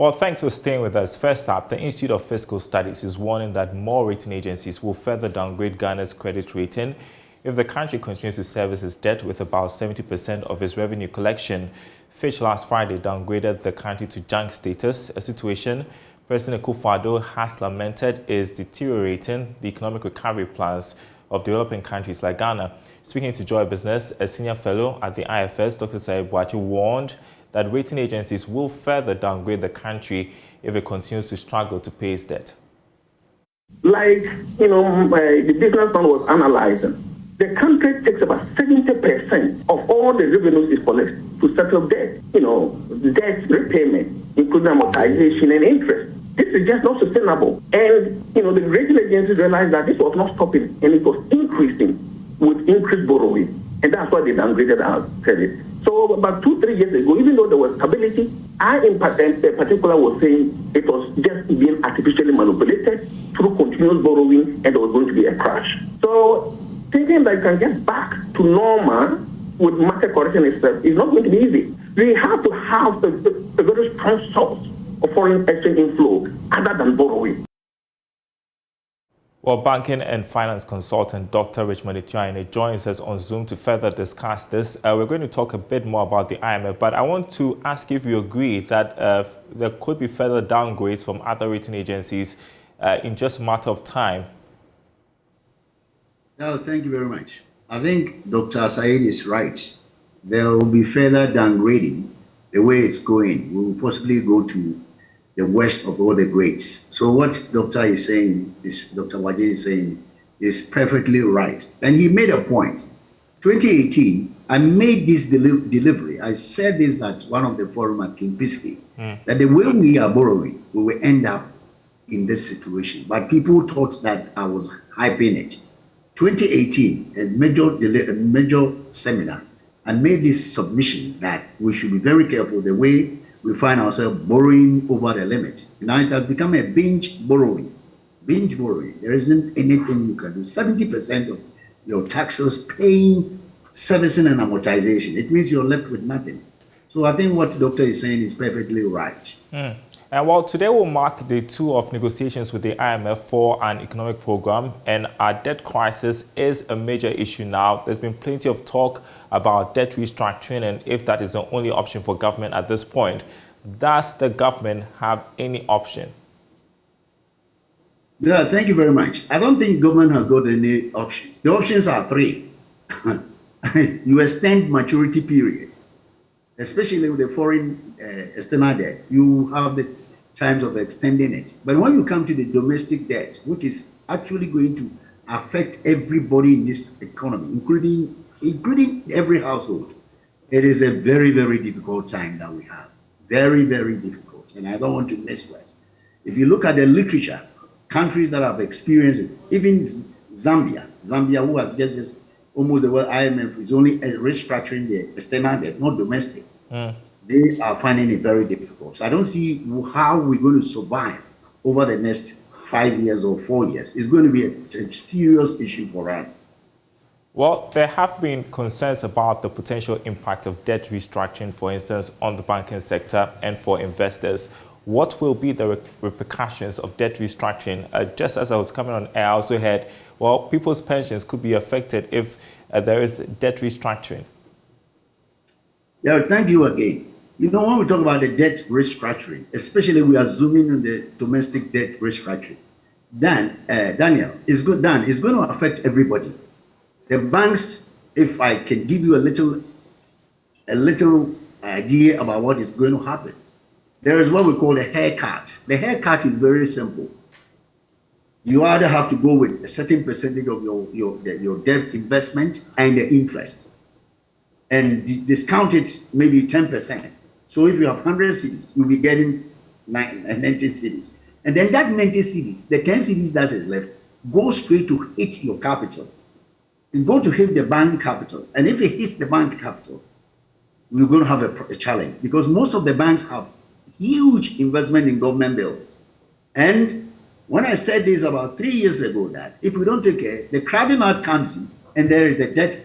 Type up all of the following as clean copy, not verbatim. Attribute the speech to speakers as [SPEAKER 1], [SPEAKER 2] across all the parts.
[SPEAKER 1] Well, thanks for staying with us. First up, the Institute of Fiscal Studies is warning that more rating agencies will further downgrade Ghana's credit rating if the country continues to service its debt with about 70% of its revenue collection. Fitch last Friday downgraded the country to junk status, a situation President Kwawu has lamented is deteriorating the economic recovery plans of developing countries like Ghana. Speaking to Joy Business, a senior fellow at the IFS, Dr. Saib Boachi, warned that rating agencies will further downgrade the country if it continues to struggle to pay its debt.
[SPEAKER 2] Like, the business man was analyzing, the country takes about 70% of all the revenues it collects to settle debt, debt repayment, including amortization and interest. This is just not sustainable. And, the rating agencies realized that this was not stopping, and it was increasing with increased borrowing. And that's why they downgraded our credit. So about 2-3 years ago, even though there was stability, I in particular was saying it was just being artificially manipulated through continuous borrowing, and there was going to be a crash. So thinking that you can get back to normal with market correction itself is not going to be easy. We have to have a very strong source of foreign exchange inflow other than borrowing.
[SPEAKER 1] Well, banking and finance consultant Dr. Richmond Ituaine joins us on Zoom to further discuss this. We're going to talk a bit more about the IMF, but I want to ask if you agree that there could be further downgrades from other rating agencies in just a matter of time.
[SPEAKER 3] No, thank you very much. I think Dr. Said is right. There will be further downgrading. The way it's going, we will possibly go to the worst of all the grades. So what Dr. is saying, Dr. Waje is saying, is perfectly right. And he made a point. 2018, I made this delivery. I said this at one of the forum at King Pisky, that the way we are borrowing, we will end up in this situation. But people thought that I was hyping it. 2018, a major seminar, I made this submission that we should be very careful the way we find ourselves borrowing over the limit. Now it has become a binge borrowing. Binge borrowing. There isn't anything you can do. 70% of your taxes paying servicing and amortization. It means you're left with nothing. So I think what the doctor is saying is perfectly right.
[SPEAKER 1] And while today will mark day 2 of negotiations with the IMF for an economic program, and our debt crisis is a major issue now, there's been plenty of talk about debt restructuring and if that is the only option for government at this point. Does the government have any option?
[SPEAKER 3] Yeah, thank you very much. I don't think government has got any options. The options are 3. You extend maturity period, especially with the foreign external debt. You have the times of extending it. But when you come to the domestic debt, which is actually going to affect everybody in this economy, including every household, it is a very, very difficult time that we have. Very, very difficult. And I don't want to mess with. If you look at the literature, countries that have experienced it, even Zambia, who have just almost the world IMF is only restructuring the external debt, not domestic. They are finding it very difficult. So I don't see how we're going to survive over the next 5 years or 4 years. It's going to be a serious issue for us.
[SPEAKER 1] Well, there have been concerns about the potential impact of debt restructuring, for instance, on the banking sector and for investors. What will be the repercussions of debt restructuring? Just as I was coming on air, I also heard, well, people's pensions could be affected if there is debt restructuring.
[SPEAKER 3] Yeah, thank you again. When we talk about the debt restructuring, especially we are zooming on the domestic debt restructuring, Daniel, it's going to affect everybody. The banks, if I can give you a little idea about what is going to happen, there is what we call a haircut. The haircut is very simple. You either have to go with a certain percentage of your debt investment and the interest, and discount it maybe 10%. So if you have 100 cities, you'll be getting 90 cities. And then that 90 cities, the 10 cities that is left, go straight to hit your capital. You go to hit the bank capital. And if it hits the bank capital, we're going to have a challenge, because most of the banks have huge investment in government bills. And when I said this about 3 years ago, that if we don't take care, the crowding out comes in, and there is the debt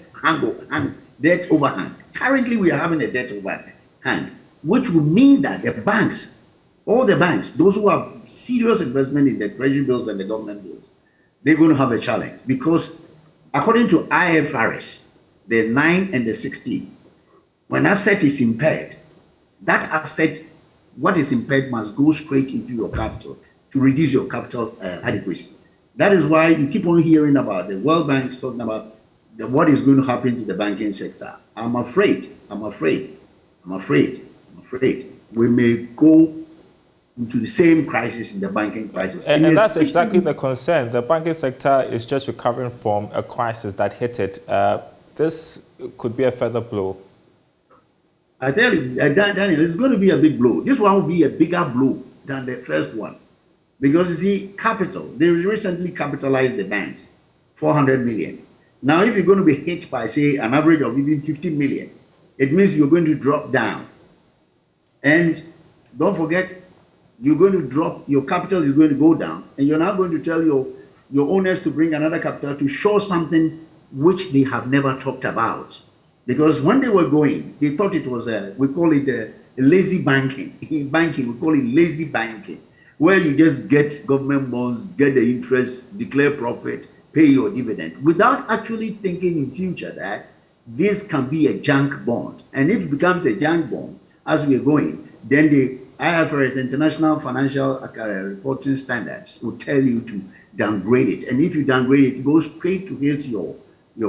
[SPEAKER 3] overhang. Currently, we are having a debt overhang, which will mean that the banks All the banks, those who have serious investment in the treasury bills and the government bills, they're going to have a challenge because according to IFRS, the 9 and the 16, when asset is impaired, that asset, what is impaired must go straight into your capital to reduce your capital adequacy. That is why you keep on hearing about the World Bank talking about what is going to happen to the banking sector. I'm afraid we may go into the same crisis in the banking crisis.
[SPEAKER 1] And that's exactly the concern. The banking sector is just recovering from a crisis that hit it. This could be a further blow.
[SPEAKER 3] I tell you, Daniel, it's going to be a big blow. This one will be a bigger blow than the first one. Because you see, capital, they recently capitalized the banks, 400 million. Now, if you're going to be hit by, say, an average of even 50 million, it means you're going to drop down. And don't forget, you're going to drop, your capital is going to go down, and you're now going to tell your owners to bring another capital to show something which they have never talked about. Because when they were going, they thought it was we call it a lazy banking. In banking, we call it lazy banking, where you just get government bonds, get the interest, declare profit, pay your dividend, without actually thinking in future that this can be a junk bond. And if it becomes a junk bond, as we're going, then the IFRS, the International Financial Reporting Standards, will tell you to downgrade it. And if you downgrade it, it goes straight to hit your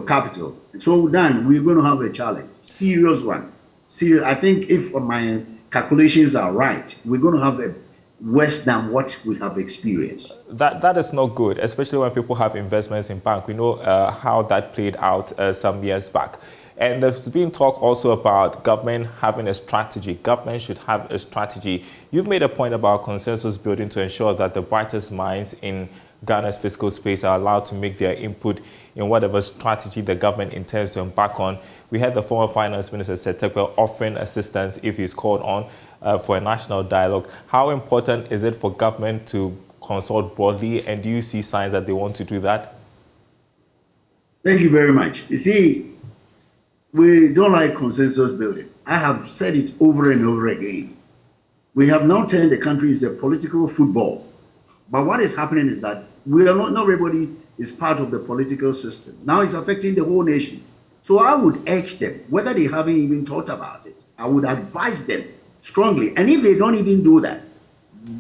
[SPEAKER 3] capital. And so then we're going to have a challenge, serious one. Serious. I think if my calculations are right, we're going to have a worse than what we have experienced.
[SPEAKER 1] That is not good, especially when people have investments in bank. We know how that played out some years back. And there's been talk also about government having a strategy. Government should have a strategy. You've made a point about consensus building to ensure that the brightest minds in Ghana's fiscal space are allowed to make their input in whatever strategy the government intends to embark on. We had the former Finance Minister, Setekwe, offering assistance if he's called on for a national dialogue. How important is it for government to consult broadly, and do you see signs that they want to do that?
[SPEAKER 3] Thank you very much. You see, we don't like consensus building. I have said it over and over again. We have now turned the country into a political football. But what is happening is that we are not everybody is part of the political system. Now it's affecting the whole nation. So I would urge them, whether they haven't even thought about it, I would advise them strongly. And if they don't even do that,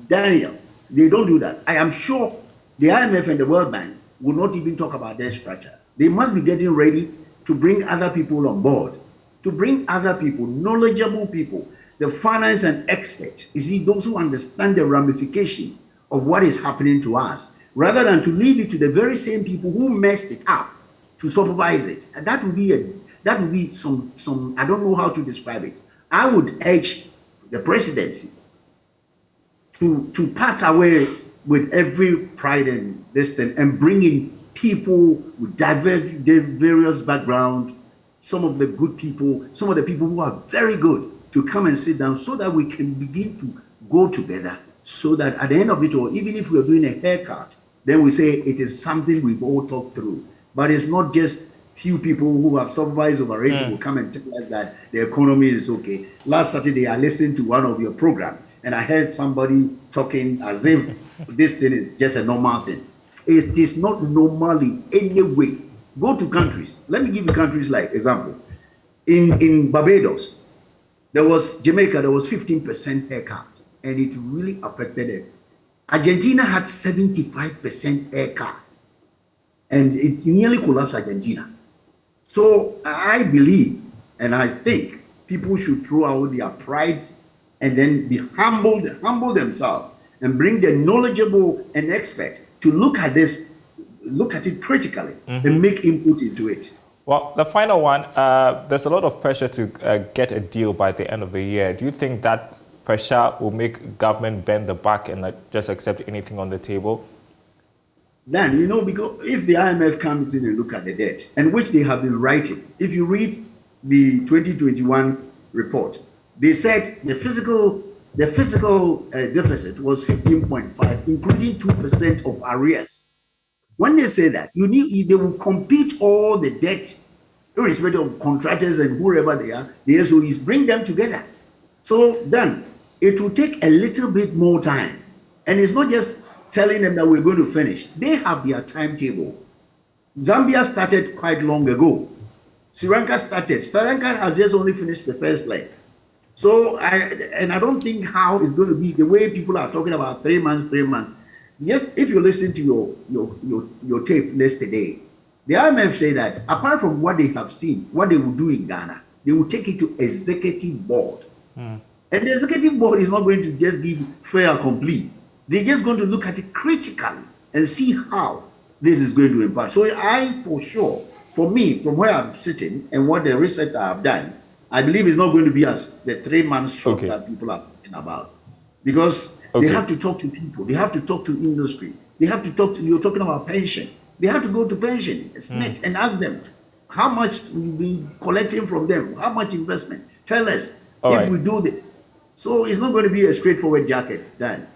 [SPEAKER 3] Daniel, they don't do that, I am sure the IMF and the World Bank will not even talk about their structure. They must be getting ready to bring other people on board, to bring other people, knowledgeable people, the finance and experts. You see, those who understand the ramification of what is happening to us, rather than to leave it to the very same people who messed it up to supervise it. And that would be some I don't know how to describe it. I would urge the presidency to part away with every pride and this thing and bring in people with various backgrounds, some of the good people, some of the people who are very good, to come and sit down so that we can begin to go together, so that at the end of it all, even if we're doing a haircut, then we say it is something we've all talked through. But it's not just few people who have supervised over it will come and tell us that the economy is okay. Last Saturday, I listened to one of your programs, and I heard somebody talking as if this thing is just a normal thing. It is not normal in any way. Go to countries. Let me give you countries like example. In Barbados, Jamaica, there was 15% haircut, and it really affected it. Argentina had 75% haircut, and it nearly collapsed Argentina. So I believe, and I think people should throw out their pride and then be humble themselves and bring the knowledgeable and expert to look at this, look at it critically and make input into it.
[SPEAKER 1] Well, the final one, there's a lot of pressure to get a deal by the end of the year. Do you think that pressure will make government bend the back and just accept anything on the table?
[SPEAKER 3] Then, you know, because if the IMF comes in and look at the debt, and which they have been writing, if you read the 2021 report, they said the physical deficit was 15.5, including 2% of arrears. When they say that, they will compete all the debt, irrespective of contractors and whoever they are, the SOEs, bring them together. So then, it will take a little bit more time. And it's not just telling them that we're going to finish. They have their timetable. Zambia started quite long ago. Sri Lanka started. Sri Lanka has just only finished the first leg. So I don't think how it's going to be the way people are talking about 3 months. Just if you listen to your tape yesterday, the IMF say that apart from what they have seen, what they will do in Ghana, they will take it to executive board. And the executive board is not going to just give fair or complete. They're just going to look at it critically and see how this is going to impact. So for sure, for me, from where I'm sitting and what the research that I've done, I believe it's not going to be as the 3 months short that people are talking about. Because they have to talk to people. They have to talk to industry. They have to talk to, you're talking about pension. They have to go to pension and ask them how much we've been collecting from them, how much investment. Tell us if we do this. So it's not going to be a straightforward jacket, Dan.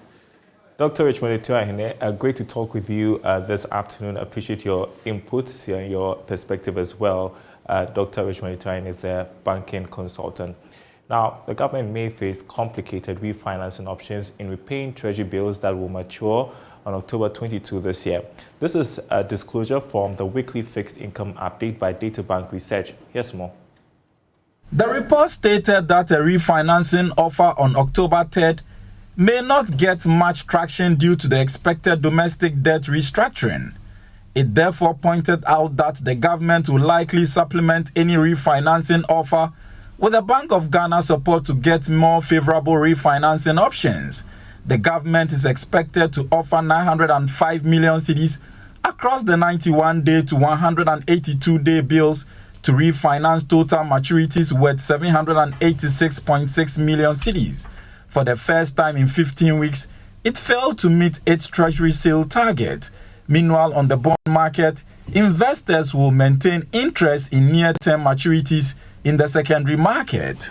[SPEAKER 1] Dr. Richmond Etuahine, great to talk with you this afternoon. I appreciate your inputs and your perspective as well. Dr. Richmond Etuahine is the banking consultant. Now, the government may face complicated refinancing options in repaying treasury bills that will mature on October 22 this year. This is a disclosure from the weekly fixed income update by DataBank Research. Here's more.
[SPEAKER 4] The report stated that a refinancing offer on October 3rd may not get much traction due to the expected domestic debt restructuring. It therefore pointed out that the government will likely supplement any refinancing offer with the Bank of Ghana support to get more favorable refinancing options. The government is expected to offer 905 million cedis across the 91-day to 182-day bills to refinance total maturities worth 786.6 million cedis. For the first time in 15 weeks, it failed to meet its treasury sale target. Meanwhile, on the bond market, investors will maintain interest in near-term maturities in the secondary market.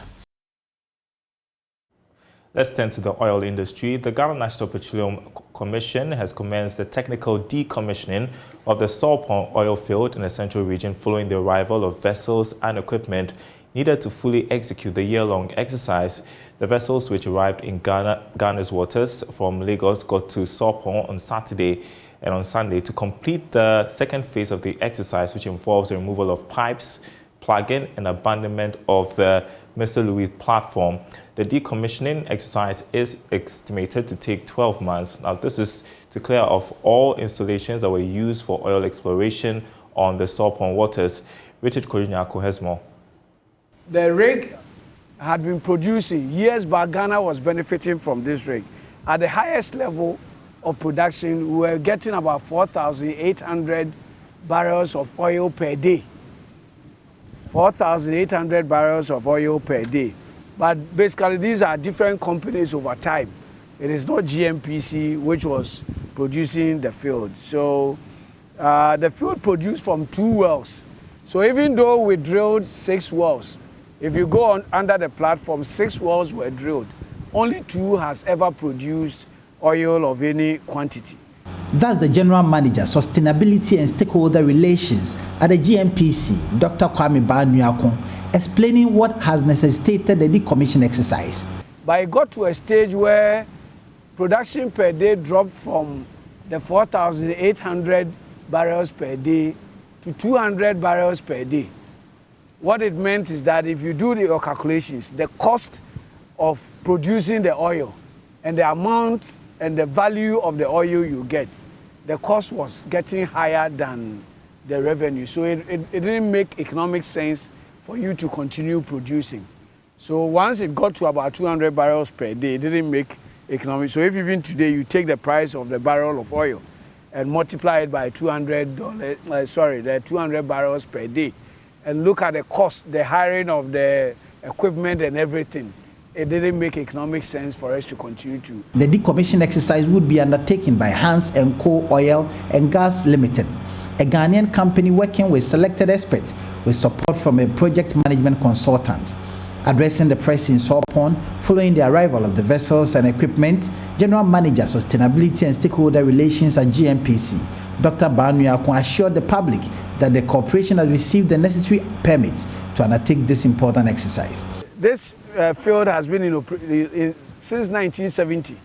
[SPEAKER 1] Let's turn to the oil industry. The Ghana National Petroleum Commission has commenced the technical decommissioning of the Sulphur oil field in the central region following the arrival of vessels and equipment needed to fully execute the year-long exercise. The vessels which arrived in Ghana's waters from Lagos got to Sulphur on Saturday and on Sunday to complete the second phase of the exercise, which involves the removal of pipes, plugging and abandonment of the Mr. Louis platform. The decommissioning exercise is estimated to take 12 months. Now, this is to clear off all installations that were used for oil exploration on the Sulphur waters. Richard Korinyako has more.
[SPEAKER 5] The rig had been producing years back. Ghana was benefiting from this rig. At the highest level of production, we were getting about 4,800 barrels of oil per day. 4,800 barrels of oil per day. But basically, these are different companies over time. It is not GMPC, which was producing the field. So the field produced from 2 wells. So even though we drilled 6 wells, if you go on under the platform, 6 wells were drilled. Only 2 has ever produced oil of any quantity.
[SPEAKER 6] That's the General Manager, Sustainability and Stakeholder Relations at the GMPC, Dr. Kwame Banuakon, explaining what has necessitated the decommission exercise.
[SPEAKER 5] But it got to a stage where production per day dropped from the 4,800 barrels per day to 200 barrels per day. What it meant is that if you do your calculations, the cost of producing the oil and the amount and the value of the oil you get, the cost was getting higher than the revenue. So it didn't make economic sense for you to continue producing. So once it got to about 200 barrels per day, it didn't make economic. So if even today you take the price of the barrel of oil and multiply it by the 200 barrels per day, and look at the cost, the hiring of the equipment and everything, it didn't make economic sense for us to continue to.
[SPEAKER 6] The decommission exercise would be undertaken by Hans & Co. Oil and Gas Limited, a Ghanaian company working with selected experts with support from a project management consultant. Addressing the press in Sulphur following the arrival of the vessels and equipment, General Manager, Sustainability and Stakeholder Relations at GMPC, Dr. Banuakon, assured the public that the corporation has received the necessary permits to undertake this important exercise.
[SPEAKER 5] This field has been since 1970.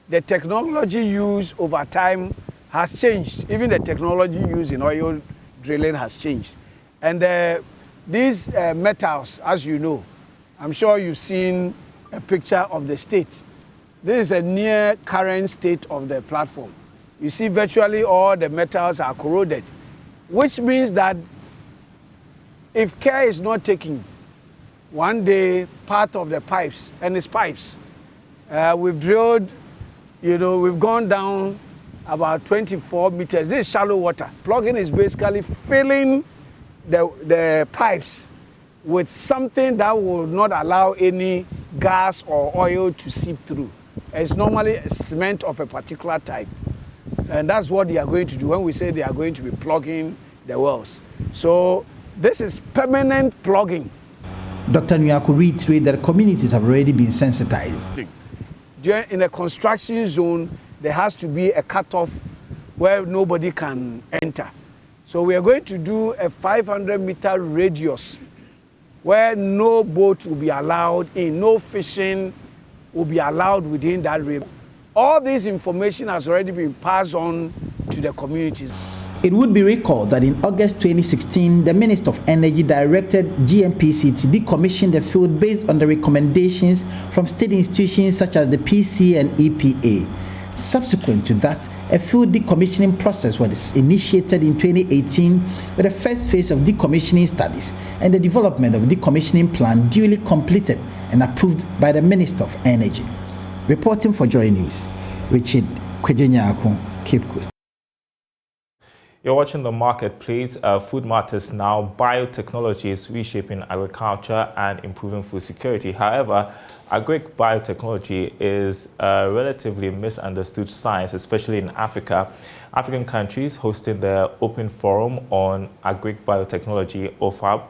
[SPEAKER 5] The technology used over time has changed. Even the technology used in oil drilling has changed. And these metals, as you know, I'm sure you've seen a picture of the state. This is a near current state of the platform. You see virtually all the metals are corroded, which means that if care is not taken, one day part of the pipes, and it's pipes, we've drilled, we've gone down about 24 meters. This is shallow water. Plugging is basically filling the pipes with something that will not allow any gas or oil to seep through. It's normally cement of a particular type. And that's what they are going to do when we say they are going to be plugging the wells. So this is permanent plugging.
[SPEAKER 6] Dr. Nyaku reiterated that communities have already been sensitized.
[SPEAKER 5] In a construction zone, there has to be a cutoff where nobody can enter. So we are going to do a 500-meter radius where no boat will be allowed in, no fishing will be allowed within that river. All this information has already been passed on to the communities.
[SPEAKER 6] It would be recalled that in August 2016, the Minister of Energy directed GNPC to decommission the field based on the recommendations from state institutions such as the PC and EPA. Subsequent to that, a field decommissioning process was initiated in 2018 with the first phase of decommissioning studies and the development of a decommissioning plan duly completed and approved by the Minister of Energy. Reporting for Joy News, Richard Kwejenyaku, Cape Coast.
[SPEAKER 1] You're watching The Marketplace. Food matters now. Biotechnology is reshaping agriculture and improving food security. However, Agric biotechnology is a relatively misunderstood science, especially in Africa. African countries hosting the Open Forum on Agric Biotechnology, OFAB,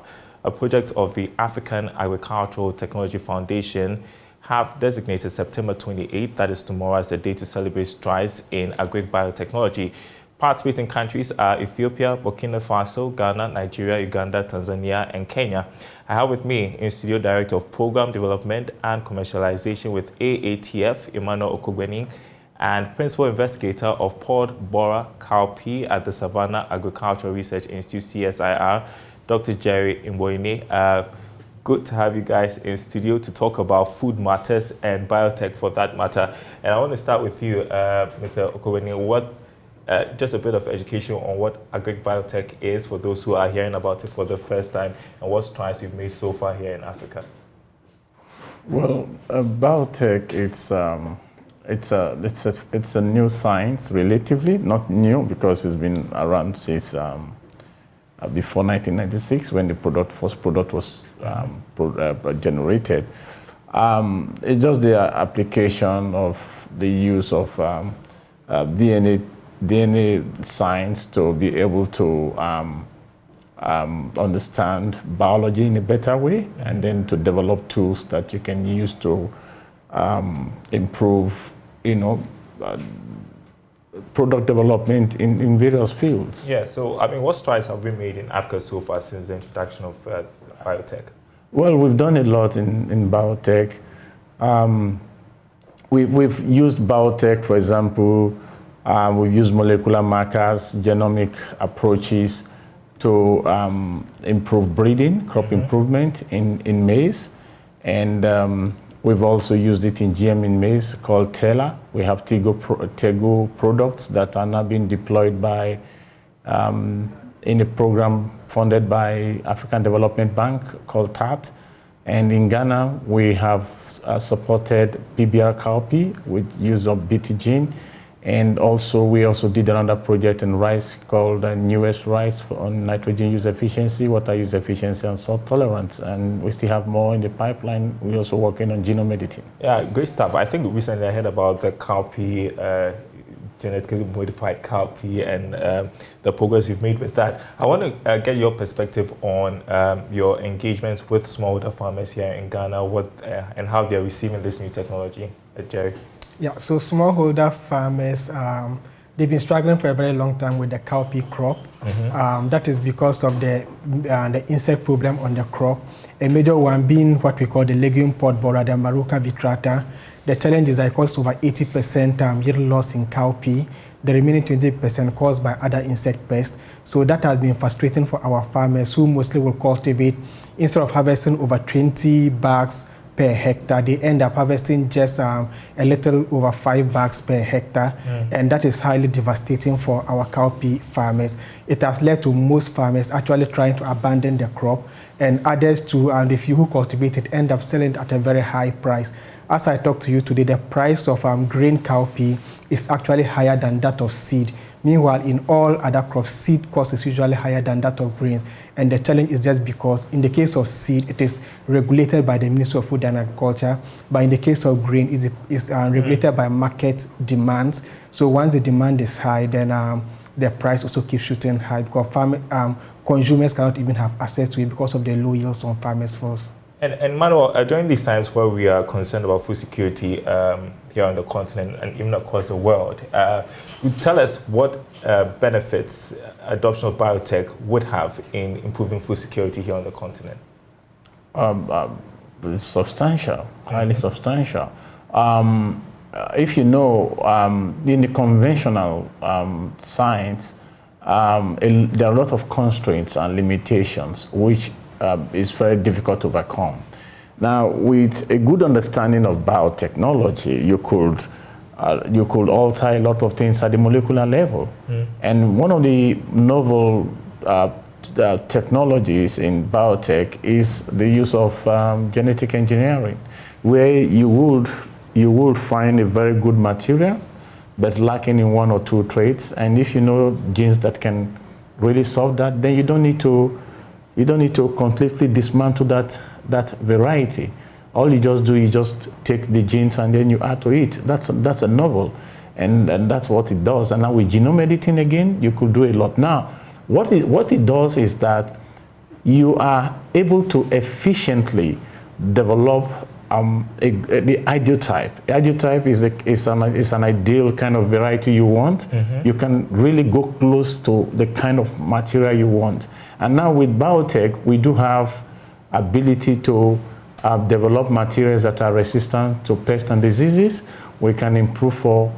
[SPEAKER 1] a project of the African Agricultural Technology Foundation, have designated September 28th, that is tomorrow, as a day to celebrate strides in Agric biotechnology. Participating countries are Ethiopia, Burkina Faso, Ghana, Nigeria, Uganda, Tanzania, and Kenya. I have with me in-studio Director of Program Development and Commercialization with AATF, Emmanuel Okogbening, and Principal Investigator of Pod Bora Cowpea at the Savannah Agricultural Research Institute, CSIR, Dr. Jerry Imboine. Good to have you guys in studio to talk about food matters and biotech for that matter. And I want to start with you, Mr. Okogbening. Just a bit of education on what Agric Biotech is for those who are hearing about it for the first time, and what strides you've made so far here in Africa.
[SPEAKER 7] Well, biotech, it's a new science, relatively not new because it's been around since before 1996 when the first product was generated. It's just the application of the use of DNA science to be able to understand biology in a better way, and then to develop tools that you can use to improve, product development in various fields.
[SPEAKER 1] Yeah, so I mean, what strides have we made in Africa so far since the introduction of biotech?
[SPEAKER 7] Well, we've done a lot in biotech. We've used biotech, for example. We've used molecular markers, genomic approaches to improve breeding, crop improvement in maize. And we've also used it in GM in maize called Tela. We have Tego products that are now being deployed in a program funded by African Development Bank called TAT. And in Ghana, we have supported PBR cowpea with use of BT gene. And we also did another project in rice called Newest Rice on nitrogen use efficiency, water use efficiency, and salt tolerance. And we still have more in the pipeline. We're also working on genome editing.
[SPEAKER 1] Yeah, great stuff. I think recently I heard about the cowpea, genetically modified cowpea, and the progress you've made with that. I want to get your perspective on your engagements with smallholder farmers here in Ghana, and how they're receiving this new technology. Jerry.
[SPEAKER 8] Yeah, so smallholder farmers, they've been struggling for a very long time with the cowpea crop. That is because of the insect problem on the crop. A major one being what we call the legume pod borer, the Maruca vitrata. The challenge is that it causes over 80% yield loss in cowpea. The remaining 20% caused by other insect pests. So that has been frustrating for our farmers who mostly will cultivate. Instead of harvesting over 20 bags per hectare, they end up harvesting just a little over 5 bags per hectare. And that is highly devastating for our cowpea farmers. It has led to most farmers actually trying to abandon the crop, and others too, and the few who cultivate it end up selling at a very high price. As I talk to you today, the price of grain cowpea is actually higher than that of seed. Meanwhile, in all other crops, seed cost is usually higher than that of grains. And the challenge is just because in the case of seed, it is regulated by the Ministry of Food and Agriculture. But in the case of grain, it is regulated by market demands. So once the demand is high, then the price also keeps shooting high because consumers cannot even have access to it because of the low yields on farmers' funds.
[SPEAKER 1] And Manuel, during these times where we are concerned about food security here on the continent and even across the world, tell us what benefits adoption of biotech would have in improving food security here on the continent.
[SPEAKER 7] Substantial, highly substantial. If you know, in the conventional science, there are a lot of constraints and limitations which is very difficult to overcome. Now, with a good understanding of biotechnology, you could alter a lot of things at the molecular level. And one of the novel technologies in biotech is the use of genetic engineering, where you would find a very good material, but lacking in one or two traits. And if you know genes that can really solve that, then you don't need to completely dismantle that variety. All you just do is just take the genes and then you add to it. That's a novel, and that's what it does. And now with genome editing again, you could do a lot. Now, what it does is that you are able to efficiently develop the ideal type. The ideal type is an ideal kind of variety you want. You can really go close to the kind of material you want. And now with biotech, we do have ability to develop materials that are resistant to pests and diseases. We can improve for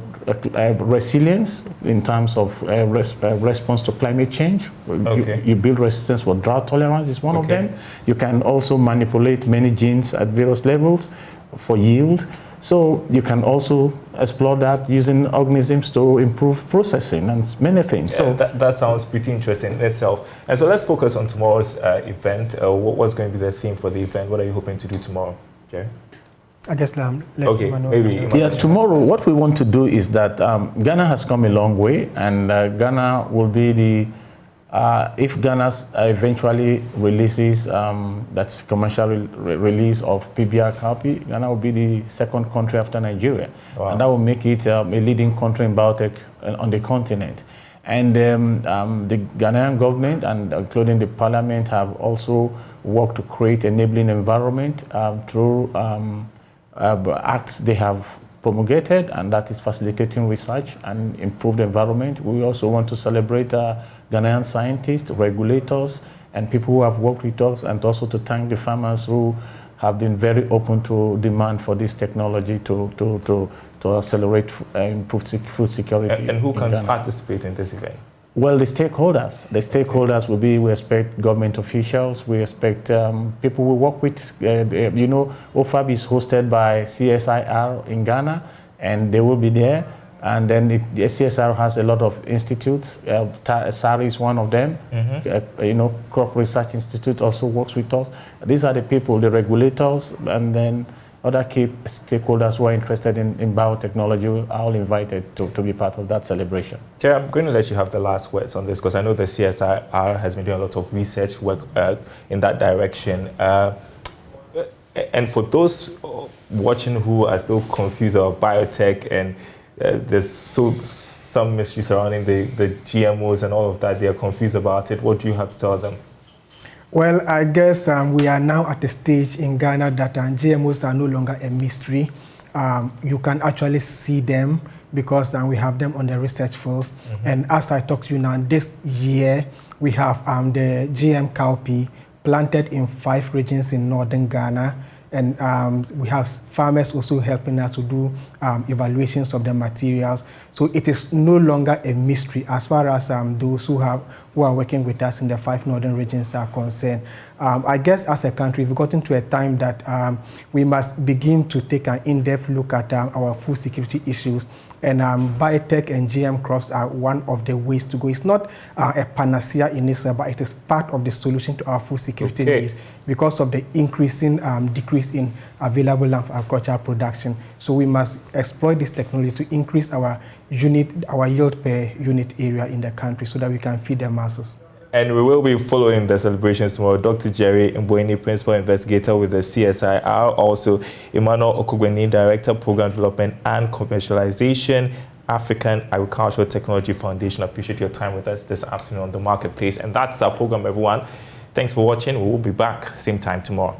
[SPEAKER 7] resilience in terms of response to climate change. You build resistance for drought tolerance is one of them. You can also manipulate many genes at various levels for yield. So you can also explore that using organisms to improve processing and many things.
[SPEAKER 1] Yeah, so that sounds pretty interesting in itself. And so let's focus on tomorrow's event. What's going to be the theme for the event? What are you hoping to do tomorrow? Okay.
[SPEAKER 8] I guess
[SPEAKER 7] tomorrow what we want to do is that Ghana has come a long way, and Ghana will be the if Ghana eventually releases that's commercial release of PBR cowpea, Ghana will be the second country after Nigeria. Wow. And that will make it a leading country in biotech on the continent. And the Ghanaian government and including the parliament have also worked to create enabling environment through acts they have promulgated, and that is facilitating research and improved environment. We also want to celebrate Ghanaian scientists, regulators, and people who have worked with us, and also to thank the farmers who have been very open to demand for this technology to accelerate improved food security.
[SPEAKER 1] And who can participate in this event?
[SPEAKER 7] Well, the stakeholders. The stakeholders will be, we expect government officials, we expect people we work with. OFAB is hosted by CSIR in Ghana, and they will be there. And then the CSIR has a lot of institutes. SARI is one of them. Crop Research Institute also works with us. These are the people, the regulators, and then other key stakeholders who are interested in biotechnology are all invited to be part of that celebration.
[SPEAKER 1] Jerry, I'm going to let you have the last words on this because I know the CSIR has been doing a lot of research work in that direction. And for those watching who are still confused about biotech and there's some mystery surrounding the GMOs and all of that, they are confused about it, what do you have to tell them?
[SPEAKER 8] Well, I guess we are now at the stage in Ghana that GMOs are no longer a mystery. You can actually see them. because we have them on the research fields. And as I talk to you now, this year we have the GM cowpea planted in 5 regions in northern Ghana. And we have farmers also helping us to do evaluations of the materials. So it is no longer a mystery as far as those who are working with us in the 5 northern regions are concerned. I guess as a country, we've gotten to a time that we must begin to take an in-depth look at our food security issues. And biotech and GM crops are one of the ways to go. It's not a panacea in itself, but it is part of the solution to our food security needs because of the increasing decrease in available land for agricultural production. So we must exploit this technology to increase our yield per unit area in the country so that we can feed the masses.
[SPEAKER 1] And we will be following the celebrations tomorrow. Dr. Jerry Mboini, Principal Investigator with the CSIR, also Emmanuel Okugweni, Director, Program Development and Commercialization, African Agricultural Technology Foundation. I appreciate your time with us this afternoon on The Marketplace. And that's our program, everyone. Thanks for watching. We will be back same time tomorrow.